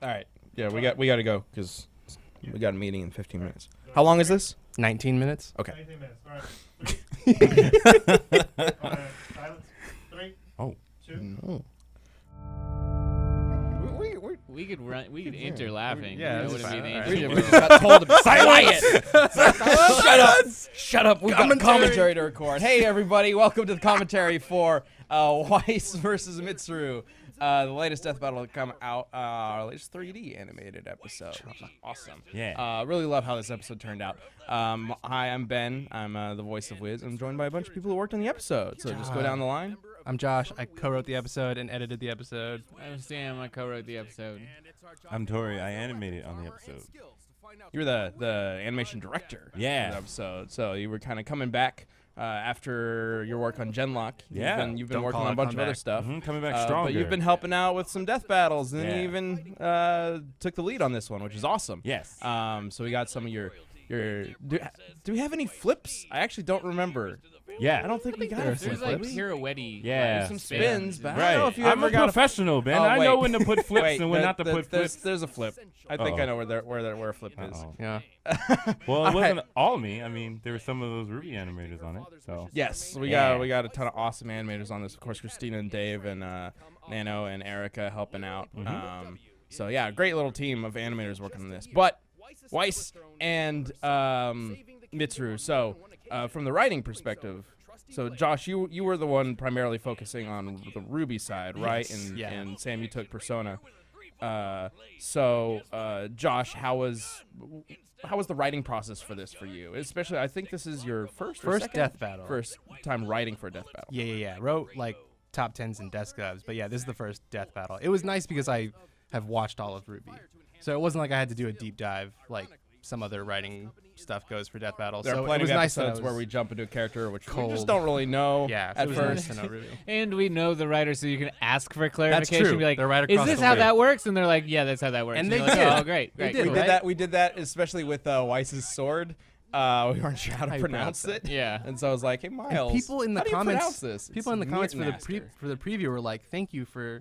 All right. Yeah, we got to go because we got a meeting in 15 minutes. How long is this? 19 minutes. Okay. 19 minutes. All right. Silence. 3, Oh. 2. No. We could run. We could enter laughing. Yeah, that that's wouldn't be the fine. answer. We just got told to be quiet. Shut up. Shut up. We got commentary to record. Hey, everybody. Welcome to the commentary for Weiss versus Mitsuru. The latest death battle to come out, our latest 3D animated episode. Awesome. Yeah. Really love how this episode turned out. Hi, I'm Ben. I'm the voice of Wiz. I'm joined by a bunch of people who worked on the episode. So just go down the line. I'm Josh. I co-wrote the episode and edited the episode. I'm Sam. I co-wrote the episode. I'm Tori. I animated on the episode. You were the animation director. Yeah. Of the episode. So you were kind of coming back after your work on Genlock. Yeah. You've been Don't working call on a it bunch of other comeback. stuff. Coming back stronger. But you've been helping out with some death battles, and then Yeah. you even took the lead on this one, which is awesome. Yes. So we got some of your do we have any flips? I actually don't remember. Yeah. I don't think we got There's any like flips. pirouette. Yeah. Like, Some spins, but I Right. don't know if you I'm ever a got professional, Ben. Oh, I know wait. when to put flips Wait, and when not to put flips. There's a flip. I think Uh-oh. I know where a flip is. Uh-oh. Yeah. Well, All it wasn't right. all me. I mean, there were some of those Ruby animators on it. So. Yes, we Yeah. got a ton of awesome animators on this. Of course, Christina and Dave and Nano and Erica helping out. So yeah, great little team of animators working on this. But Weiss and Mitsuru. So from the writing perspective, so Josh, you were the one primarily focusing on the Ruby side, right? Yes. And Yeah. and Sam, you took Persona. So Josh, how was the writing process for this for you? Especially, I think this is your first First death battle. First time writing for a death battle. Yeah. Wrote like top 10s and desk govs, but yeah, this is the first death battle. It was nice because I have watched all of Ruby, so it wasn't like I had to do a deep dive like some other writing stuff goes for death battle. There so are it plenty was of nice that I episodes was- where we jump into a character which we cold. just don't really know yeah, so at it was first. nice to know Ruby. And we know the writer, so you can ask for clarification. true. Be like, They're right is across this the how way. that works? And they're like, yeah, that's how that works. And you're they like, did. Oh, great. They great. did. We cool. did that. We did that especially with Weiss's sword. We weren't sure how to How you pronounce pronounce it. Yeah. And so I was like, "Hey, Miles, And people in the how do you comments, pronounce this?" people in the comments for the preview were like, "Thank you for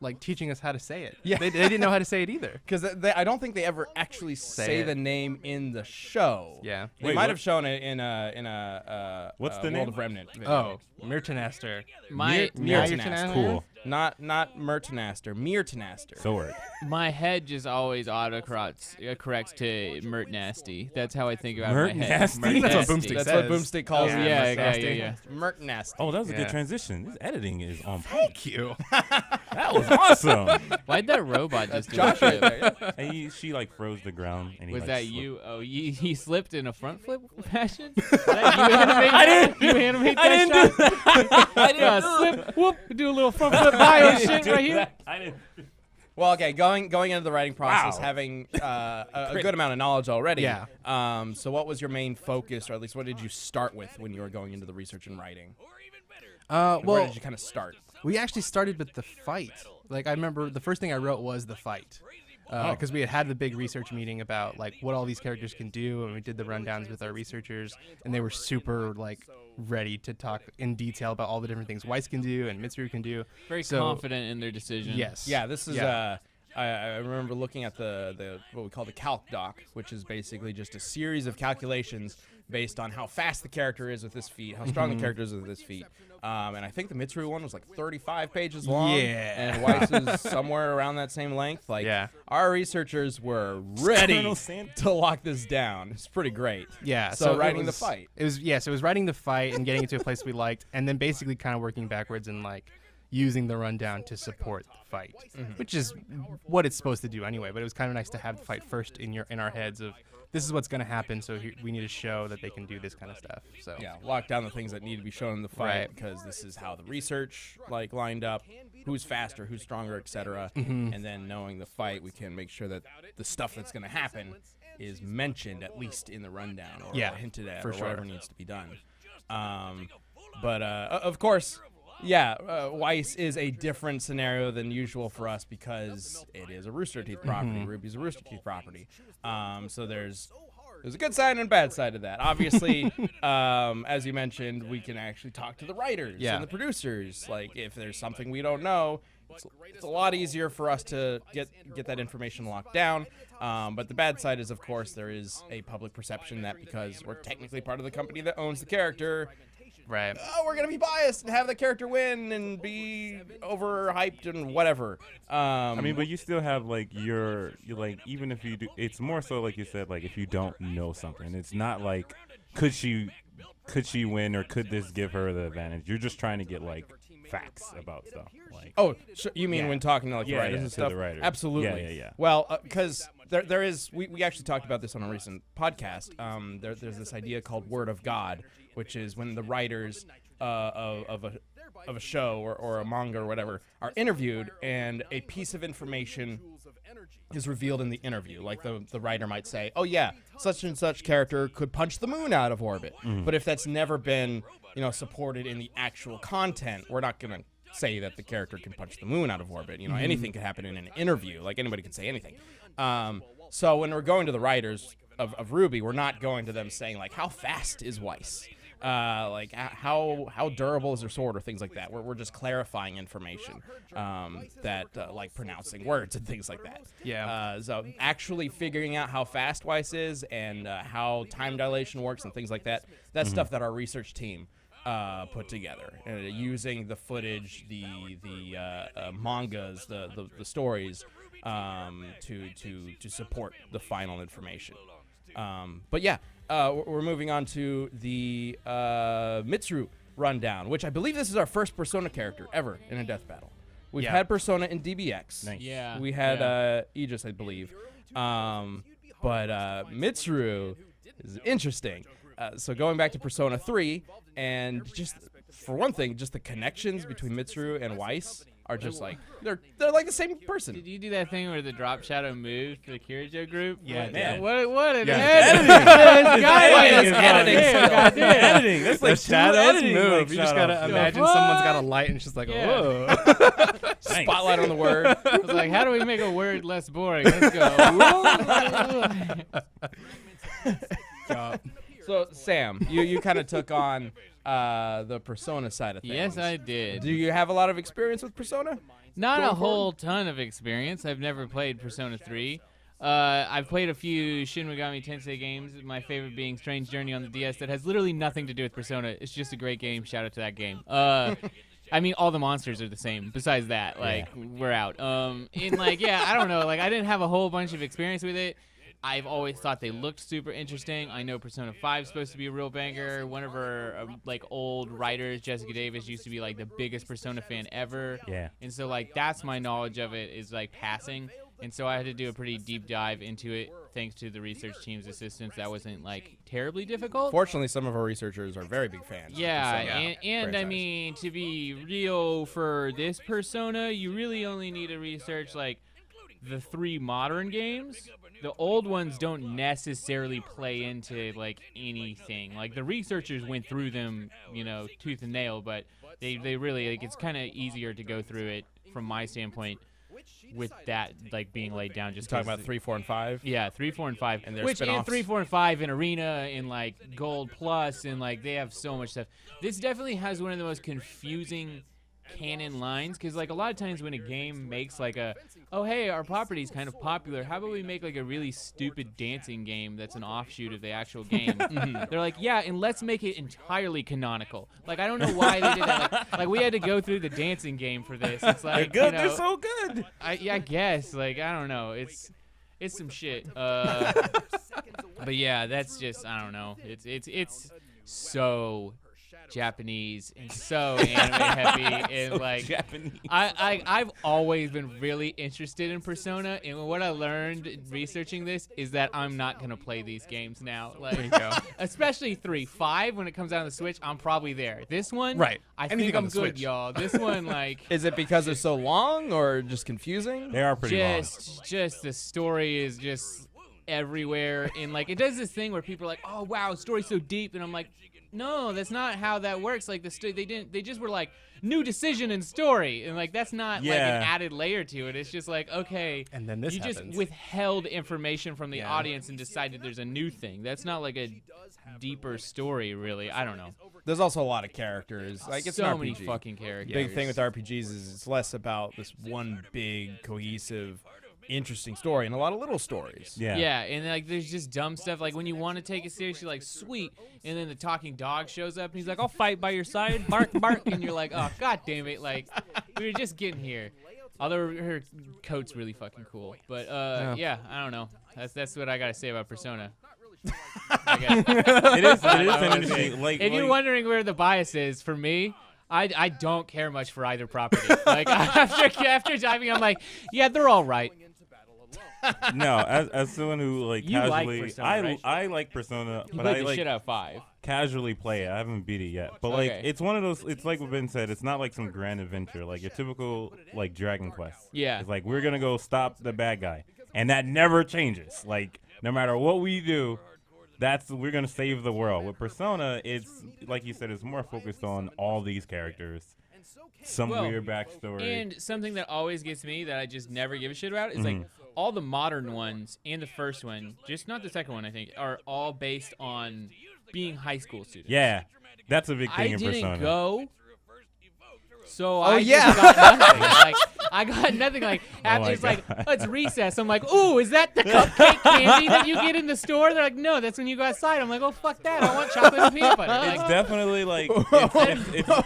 like teaching us how to say it." Yeah. they didn't know how to say it either. because I don't think they ever actually say it. the name in the show. Yeah. They Wait, might what? have shown it in a What's the World name? of Remnant video. Oh, Mirtanaster. My Mirtanaster. Cool. Not Mertanaster, Mirtanaster. Sword. my head just always corrects to Mert Nasty. That's how I think about Mert my head. Nasty? Mert That's what Nasty. Boomstick That's says. what Boomstick calls Yeah, it. yeah, Nasty. yeah. Mertanaster. Oh, that was a Yeah. good transition. This editing is on point. Thank you. That was awesome. Why'd that robot just do Josh that? right there. And she like froze the ground. And he, Was like, that slipped. you? Oh, he slipped in a front flip fashion? Was that you animate I didn't. You animate that I didn't shot? do that. I didn't Slip, whoop, do a little front flip bio shit do right here. that. I didn't. Well, okay, going into the writing process, Wow. having a good amount of knowledge already. Yeah. So what was your main focus, or at least what did you start with when you were going into the research and writing? Where Well, did you kind of start? we actually started with the fight. Like I remember the first thing I wrote was the fight. Because we had the big research meeting about like what all these characters can do, and we did the rundowns with our researchers, and they were super like ready to talk in detail about all the different things Weiss can do and Mitsuru can do. Very So- confident in their decision. Yes. Yeah, this is. Yeah. I remember looking at the what we call the calc doc, which is basically just a series of calculations based on how fast the character is with this feat, how strong the character is with this feat. And I think the Mitsuru one was like 35 pages long. Yeah. And Weiss was somewhere around that same length. Like, Yeah. our researchers were ready Colonel Sand- to lock this down. It's pretty great. Yeah. So it writing the was- fight. It was so it was writing the fight and getting it to a place we liked, and then basically kind of working backwards and like using the rundown to support the fight, which is what it's supposed to do anyway. But it was kind of nice to have the fight first in our heads of this is what's going to happen, so we need to show that they can do this kind of stuff. So Yeah, lock down the things that need to be shown in the fight Right. because this is how the research like lined up, who's faster, who's stronger, etc. And then knowing the fight, we can make sure that the stuff that's going to happen is mentioned at least in the rundown or Yeah, hinted at for or sure. whatever needs to be done. But of course, yeah, Weiss is a different scenario than usual for us because it is a Rooster Teeth property. Ruby's a Rooster Teeth property. So there's a good side and a bad side to that. Obviously, as you mentioned, we can actually talk to the writers Yeah. and the producers. Like, if there's something we don't know, it's a lot easier for us to get that information locked down. But the bad side is, of course, there is a public perception that because we're technically part of the company that owns the character, Right. oh, we're gonna be biased and have the character win and be overhyped and whatever. I mean, but you still have like you're like, even if you do, it's more so like you said, like if you don't know something, it's not like could she win or could this give her the advantage. You're just trying to get like facts about stuff. Like, Oh, you mean Yeah. when talking to like Yeah, writers yeah, and to stuff? the writers. Absolutely. Yeah. Well, because there is, we actually talked about this on a recent podcast. There's this idea called word of God, which is when the writers of a show or a manga or whatever are interviewed, and a piece of information is revealed in the interview. Like the writer might say, "Oh yeah, such and such character could punch the moon out of orbit," but if that's never been supported in the actual content, we're not gonna say that the character can punch the moon out of orbit. Anything could happen in an interview. Like anybody could say anything. So when we're going to the writers of Ruby, we're not going to them saying like, how fast is Weiss? Like how durable is their sword or things like that. We're just clarifying information that like pronouncing words and things like that. Yeah. So actually figuring out how fast Weiss is and how time dilation works and things like that. That's stuff that our research team put together, using the footage, the mangas, the stories to support the final information. But yeah, we're moving on to the Mitsuru rundown, which I believe this is our first Persona character ever in a death battle. We've had Persona in DBX. Nice. Yeah. We had Aegis, I believe. But Mitsuru is interesting. So going back to Persona 3, and just for one thing, just the connections between Mitsuru and Weiss are just like they're like the same person. Did you do that thing where the drop shadow moved to the Kirijo group? Yeah, man. What an Yeah. editing. Editing. That's like The shadows editing, move. like, You just gotta shadows. imagine someone's got a light and it's just like, Yeah. whoa. Spotlight on the word. I was like, how do we make a word less boring? Let's go. So Sam, you kind of took on the Persona side of things. Yes, I did. Do you have a lot of experience with Persona? Not Going a whole ton of experience. I've never played Persona 3. I've played a few Shin Megami Tensei games, my favorite being Strange Journey on the DS that has literally nothing to do with Persona. It's just a great game. Shout out to that game. I mean, all the monsters are the same. Besides that, like, we're out. I don't know. Like, I didn't have a whole bunch of experience with it. I've always thought they looked super interesting. I know Persona 5 is supposed to be a real banger. One of our old writers, Jessica Davis, used to be like the biggest Persona fan ever. Yeah. And so like that's my knowledge of it is like passing. And so I had to do a pretty deep dive into it thanks to the research team's assistance. That wasn't like terribly difficult. Fortunately, some of our researchers are very big fans. of Yeah, Persona and I franchise. mean, to be real, for this Persona, you really only need to research like the 3 modern games. The old ones don't necessarily play into like anything. Like the researchers went through them, tooth and nail, but they really like it's kind of easier to go through it from my standpoint with that like being laid down. Just talking 'cause about 3, 4, and 5. yeah, 3, 4, and 5, And their which in spin-offs. 3, 4, and 5 in Arena and like Gold Plus and like they have so much stuff. This definitely has one of the most confusing canon lines because like a lot of times when a game makes like oh hey, our property's kind of popular, how about we make like a really stupid dancing game that's an offshoot of the actual game. They're like, yeah, and let's make it entirely canonical. Like I don't know why they did that. Like we had to go through the dancing game for this. It's like They're good. They're so good. I guess like I don't know. It's some shit. But yeah, that's just I don't know. It's so Japanese and so anime heavy and like Japanese. I've always been really interested in Persona, and what I learned in researching this is that I'm not gonna play these games now. Like, especially 3, 5 when it comes out on the Switch, I'm probably there. This one, Right. I Anything think on I'm the good, Switch. y'all. This one, like, Is it because they're so long or just confusing? They are pretty long. just the story is just everywhere. And like it does this thing where people are like, "Oh wow, story's so deep," and I'm like, "No, that's not how that works." Like they just were like new decision and story, and like that's not like an added layer to it. It's just like, okay, And then this you happens. just withheld information from the Yeah. audience and decided there's a new thing. That's not like a deeper story, really. I don't know. There's also a lot of characters. Like it's so an many RPG. fucking characters. Big thing with RPGs is it's less about this one big cohesive, interesting story and a lot of little stories. Yeah. Yeah, and like there's just dumb stuff. Like when you want to take it seriously, like sweet, and then the talking dog shows up and he's like, "I'll fight by your side, bark, bark," and you're like, "Oh god damn it!" Like we were just getting here. Although her coat's really fucking cool, but yeah, I don't know. That's what I gotta say about Persona. It is an interesting. Like, If you're wondering where the bias is, for me, I don't care much for either property. Like after diving, I'm like, yeah, they're all right. no, as someone who like You like casually, Persona, right? I like Persona, You but played I the like shit out of 5. casually play it. I haven't beat it yet, but like Okay. it's one of those. It's like what Ben said. It's not like some grand adventure, like your typical like Dragon Quest. Yeah. It's like we're gonna go stop the bad guy, and that never changes. Like no matter what we do, we're gonna save the world. With Persona, it's like you said, it's more focused on all these characters, some Well, weird backstory. And something that always gets me that I just never give a shit about is like all the modern ones and the first one, just not the second one, I think, are all based on being high school students. Yeah, that's a big I thing in didn't Persona. go, so Oh, I yeah. just got nothing. Like I got nothing. Like after my it's like, God. oh, it's recess. I'm like, ooh, is that the cupcake candy that you get in the store? They're like, no, that's when you go outside. I'm like, oh fuck that, I want chocolate and peanut butter. Like, It's definitely like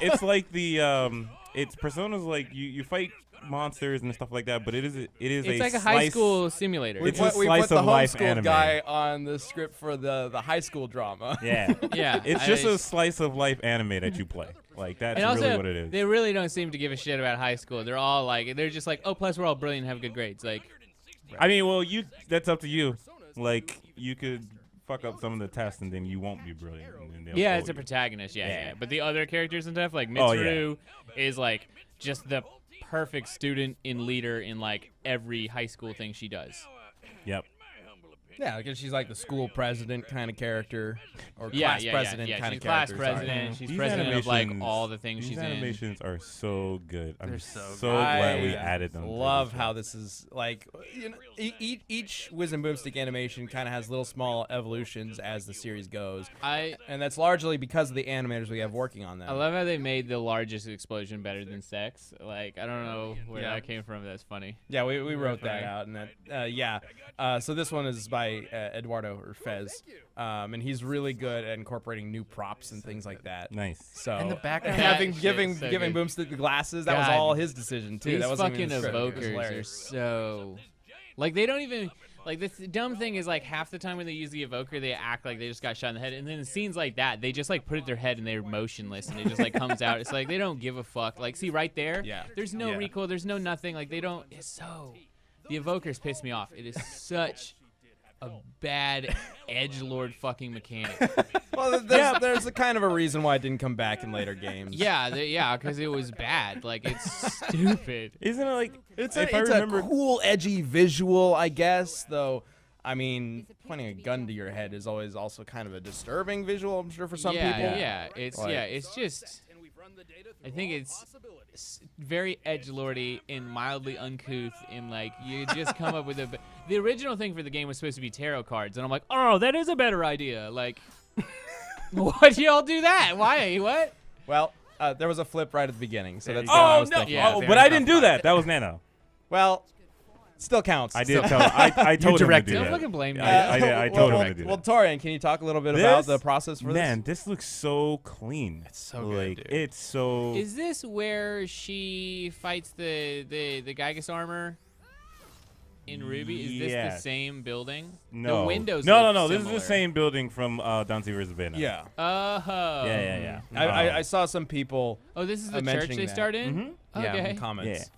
it's like the it's Persona's like you fight monsters and stuff like that, but it is it's a like a high slice- school simulator. It's a we slice put the of life homeschool anime. guy on the script for the high school drama. Yeah, Yeah, it's I just a just- slice of life anime that you play. Like that's And also, really what it is. they really don't seem to give a shit about high school. They're all like, they're just like, oh, plus we're all brilliant and have good grades. Like, I mean, well, that's up to you. Like you could fuck up some of the tests and then you won't be brilliant. And then they'll yeah, fail it's a you. protagonist. Yeah, Yeah. yeah. But the other characters and stuff, like Oh, yeah. Mitsuru is like just the perfect student and leader in like every high school thing she does. Yep. Yeah, because she's like the school president kind of character, or Yeah, class yeah, president yeah. kind She's of class character. sorry. president. She's These president of like animations- all the things These she's in. animations are so good. I'm They're so so glad we I added them. to Love the how show. this is like, you know, each Wiz and Boomstick animation kind of has little small evolutions as the series goes, and that's largely because of the animators we have working on them. I love how they made the largest explosion better than sex. Like, I don't know where Yeah. that came from. That's funny. Yeah, we wrote that funny. out, and that yeah. So this one is by Eduardo or Fez, and he's really good at incorporating new props and things like that. Nice. So And the background. Yeah. having Shit, giving so giving good. Boomstick the glasses, that was God. all his decision too. These That wasn't fucking even in the script. It was evokers are hilarious. so like they don't even like this dumb thing is like half the time when they use the evoker they act like they just got shot in the head, and then in scenes like that they just like put it in their head and they're motionless and it just like comes out. It's like they don't give a fuck. Like see right there, Yeah. there's no Yeah. recoil, there's no nothing. Like they don't. It's so the evokers piss me off. It is such a bad edgelord fucking mechanic. Well, there's a kind of a reason why it didn't come back in later games. Yeah, because it was bad. Like it's stupid. Isn't it like It's if a, I it's remember a cool, edgy visual, I guess. Though, I mean, pointing a gun to your head is always also kind of a disturbing visual. I'm sure for some yeah, people. Yeah, it's Like- it's just. I think it's very edgelordy and mildly uncouth, and like you just come up with the original thing for the game was supposed to be tarot cards, and I'm like, oh, that is a better idea. Like, why'd y'all do that? Why? What? Well, there was a flip right at the beginning, so that's Oh what I was no! thinking. Yeah, oh, fair but I enough. didn't do that. That was Nano. Well, still counts. I did tell. I told him to directed do it. Don't that. fucking blame me. I told him to do Well, that. Torian, can you talk a little bit about This- the process for Man, this looks so clean. It's so good, like dude. it's so. Is this where she fights the Gygas armor in Ruby? Is this Yeah. the same building? no. The windows. No. look This is similar. the same building from Dancy vs. this? Savannah. Yeah. Oh. Yeah. I saw some people Oh, this is the church mentioning they that. start in. Mhm. Yeah, Okay. in comments.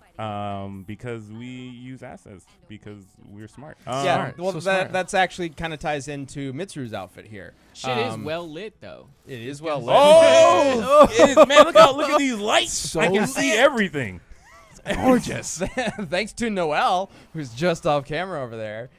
Because we use assets because we're smart. Yeah, Smart. well, So smart. that's actually kind of ties into Mitsuru's outfit here. Shit is well lit though. It is well lit. Oh, it is, man! Look at these lights. So I can see lit. everything. Gorgeous. Thanks to Noel, who's just off camera over there.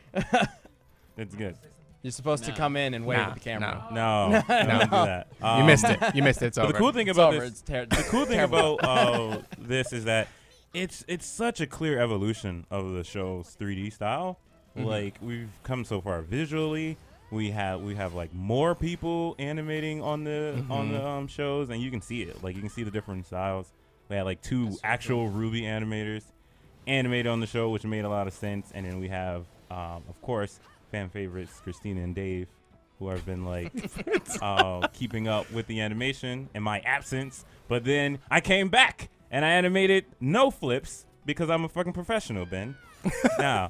It's good. You're supposed to No. come in and wave Nah, at the camera. No, don't do that. You missed it. You missed it. It's But over. the cool thing It's about over. this, It's the cool thing terrible. about this is that it's such a clear evolution of the show's 3D style. Like we've come so far visually. We have like more people animating on the shows, and you can see it. Like you can see the different styles. We had like 2 actual Ruby animators animated on the show, which made a lot of sense. And then we have, of course, fan favorites Christina and Dave, who have been like keeping up with the animation in my absence. But then I came back and I animated no flips because I'm a fucking professional, Ben. Now,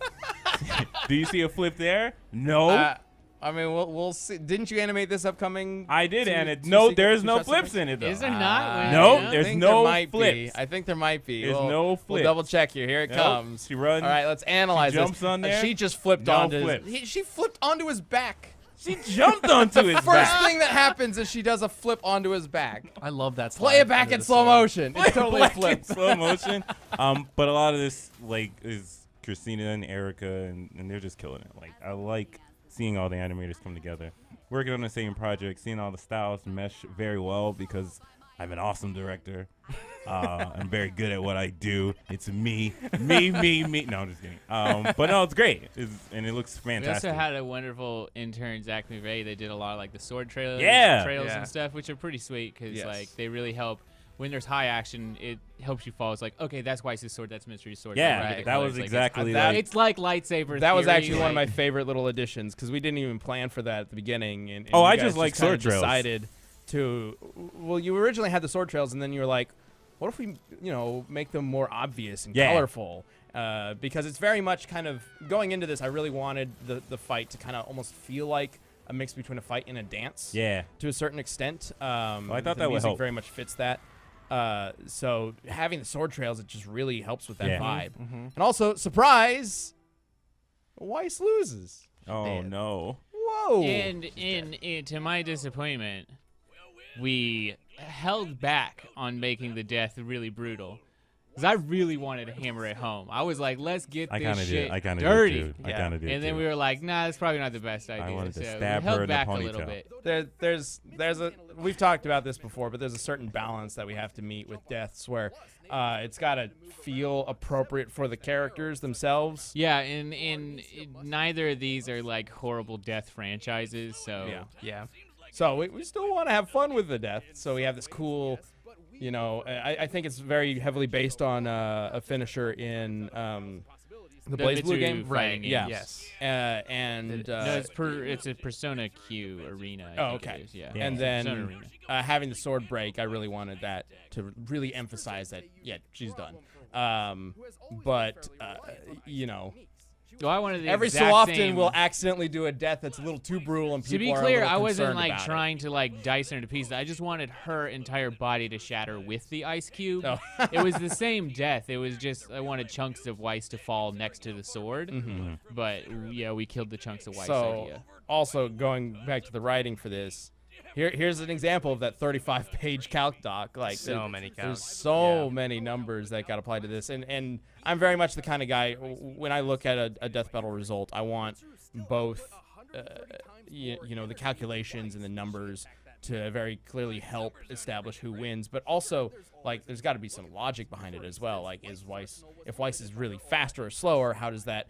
do you see a flip there? No. I mean, we'll see. Didn't you animate this upcoming? I did, two- and it two no, sequence- there's two no shots flips sequence? in it though. Is there not? No, Yeah. there's I think no there might flips. Be. I think there might be. There's We'll- no We'll flips. double check here. Here it Nope. comes. She runs. All right, let's analyze this. jumps on there. She just flipped No onto. flips. She flipped onto his back. She jumped onto his First back. thing that happens is she does a flip onto his back. I love that. Play slide it back under in the slow sword. motion. It's totally a Black in flip. slow motion. But a lot of this like is Christina and Erica, and they're just killing it. Like I like seeing all the animators come together, working on the same project, seeing all the styles mesh very well because I'm an awesome director. I'm very good at what I do. It's me. No, I'm just kidding. But no, it's great. And it looks We fantastic. also had a wonderful intern, Zach McVeigh. They did a lot of like the sword trails, Yeah. trails and stuff, which are pretty sweet because Yes. like they really help. When there's high action, it helps you follow. It's like, okay, that's Weiss's sword, that's Mystery's sword. Yeah, Right. that was Like, exactly that- It's like lightsaber. That was theory, actually one of my like- favorite little additions because we didn't even plan for that at the beginning. And Oh, you I guys just like kinda sword trails. Decided to. Well, you originally had the sword trails, and then you were like, "What if we, make them more obvious and Yeah. colorful?" Because it's very much kind of going into this. I really wanted the fight to kind of almost feel like a mix between a fight and a dance. Yeah. To a certain extent. I thought the that would music help. very much fits that. So having the sword trails, it just really helps with that Yeah. vibe. And also, surprise, Weiss loses. Oh Man. no. Whoa. And to my disappointment, we held back on making the death really brutal. Because I really wanted to hammer it home. I was like, let's get I this kind of shit did. I kind of dirty. did too. I kind of did. And then too. we were like, nah, that's probably not the best idea. wanted to So stab we held her in the back a little ponytail. bit. there's a we've talked about this before, but there's a certain balance that we have to meet with deaths where it's got to feel appropriate for the characters themselves. Yeah, and neither of these are like horrible death franchises. So Yeah. So we still want to have fun with the death. So we have this cool, I think it's very heavily based on a finisher in the Blaze Blue Mitsu game. fighting game. Yeah. Yes. And no, it's a Persona Q arena. I Oh, think it okay. is, Yeah. Yeah. And Persona then arena. having the sword break, I really wanted that to really emphasize that, yeah, she's done. But Well, I wanted the every so exact often same- we'll accidentally do a death that's a little too brutal, and To people be are clear, a little I wasn't concerned like about it. trying to like dice her into pieces. I just wanted her entire body to shatter with the ice cube. Oh. It was the same death. It was just I wanted chunks of Weiss to fall next to the sword. But yeah, we killed the chunks of Weiss So, idea. also going back to the writing for this, here's an example of that 35-page calc doc. Like So many there's calcs. so Yeah. many numbers that got applied to this, and I'm very much the kind of guy when I look at a death battle result, I want both, the calculations and the numbers to very clearly help establish who wins, but also like there's got to be some logic behind it as well. Like if Weiss is really faster or slower, how does that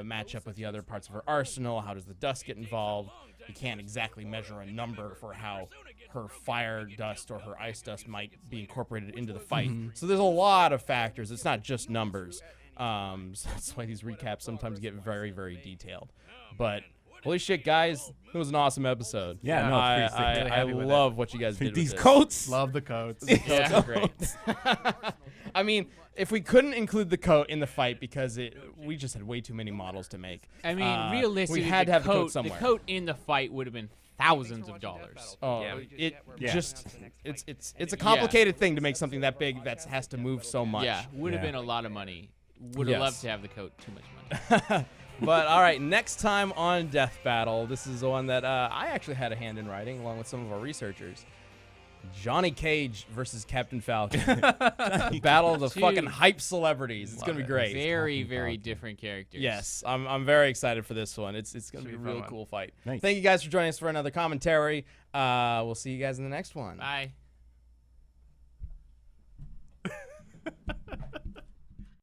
match up with the other parts of her arsenal? How does the dust get involved? You can't exactly measure a number for how her fire dust or her ice dust might be incorporated into the fight. So there's a lot of factors. It's not just numbers. So that's why these recaps sometimes get very, very detailed. But holy shit, guys, it was an awesome episode. Yeah, no, it's pretty sick. Really I happy with it. love what you guys did These with this. coats. Love the coats. The coats are great. I mean, if we couldn't include the coat in the fight because we just had way too many models to make. I mean, realistically, we had to have the coat somewhere. The coat in the fight would have been thousands of dollars. Oh, Yeah. it's a complicated thing to make something that big that has to move so much. Yeah, would have Yeah. been a lot of money. Would have Yes. loved to have the coat. Too much money. But all right, next time on Death Battle, this is the one that I actually had a hand in writing along with some of our researchers. Johnny Cage versus Captain Falcon. Battle of the fucking Dude. hype celebrities. It's gonna be great. Very, very different characters. Yes, I'm very excited for this one. It's gonna be a Should be a real fun one. cool fight. Nice. Thank you guys for joining us for another commentary. We'll see you guys in the next one. Bye.